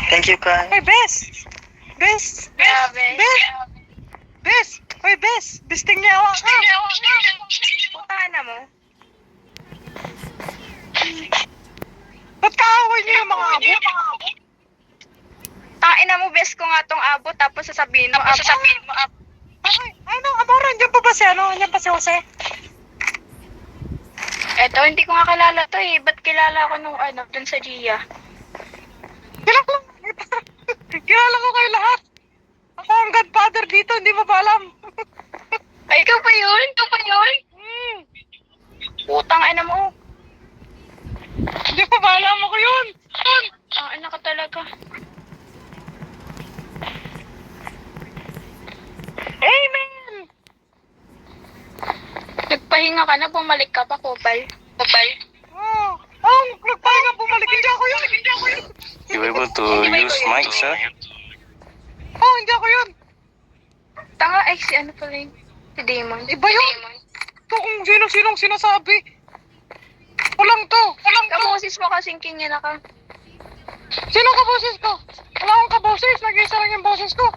Thank you, Kai. Hey, Bes! Bes! Grabe. Bes! Bes! Hoy, Bes! Besting niya ako. Putahan na mo. Ba't kaaway niyo yung mga abo? Tain na mo, best ko nga tong abot, tapos sasabihin mo, Ay, ano, Amora, andyan pa ba si ano? Andyan pa si Jose? Eto, hindi ko nga kilala to eh. Ba't kilala ko nung dun sa Gia? Kilala ko kayo lahat. Ako ang godfather dito, hindi mo ba alam? Ay, ikaw pa yun? Ikaw pa yun? Putang ina mo. Hindi mo ba alam ako yun? Ang ina ka talaga. Amen! Nagpahinga ka na, bumalik ka pa, Kupal. Oh, nagpahinga bumalik. Hindi ako yun. You able to use mic, sir? Oh, hindi ako yun. Tanga, ay, si ano pala yun? Si Damon. Iba yun. Ito kung sino-sinong sinasabi. Walang to. Kaboses mo kasing kingin ka. Sino kaboses ko? Wala akong kaboses. Nag-isa lang yung boses ko.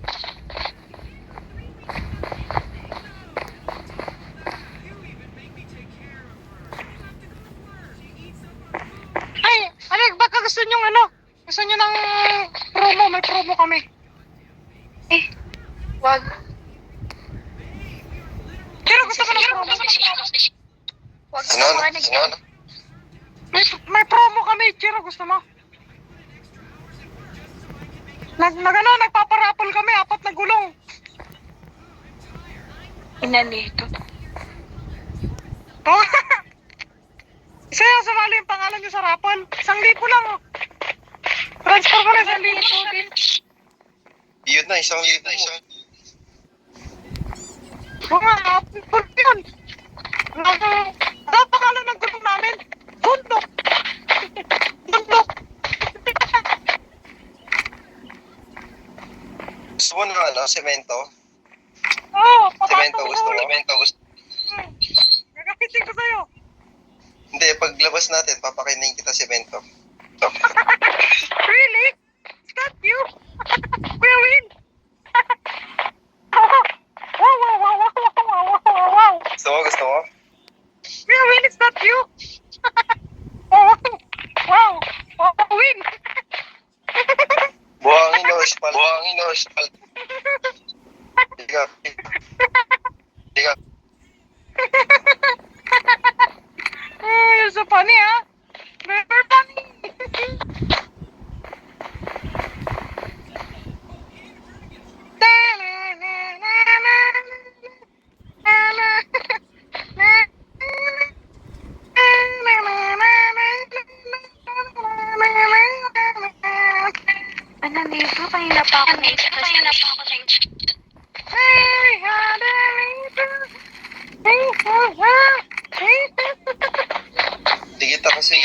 Ay, baka gusto nyo Gusto nyo ng promo. May promo kami. Wag. Sino gusto mo ng promo? Wag ka marinig. May promo kami. Sino gusto mo? Nagpaparapol kami. 4 na gulong. Ina nito. Oh. Isa yung sumali yung pangalan nyo sa rapol. 1,000 lang. Transfer ko na 1,000. Yun na, isang. Mga rapol yun. Ano pangalan ng gulong namin? Bundok. Gusto mo na semento? Oo, Semento gusto mo? Gagamitin ko sa'yo. Hindi, paglabas natin, papakainin kita semento. Really? Is that you? Kuya Win? Wow. Gusto mo? Kuya Win, is that you? Wow. Win. Buhangin o spal. Diga. You're so funny, huh? Very funny. Ano nito? Kanina pa ako na-stress. Di kita kasi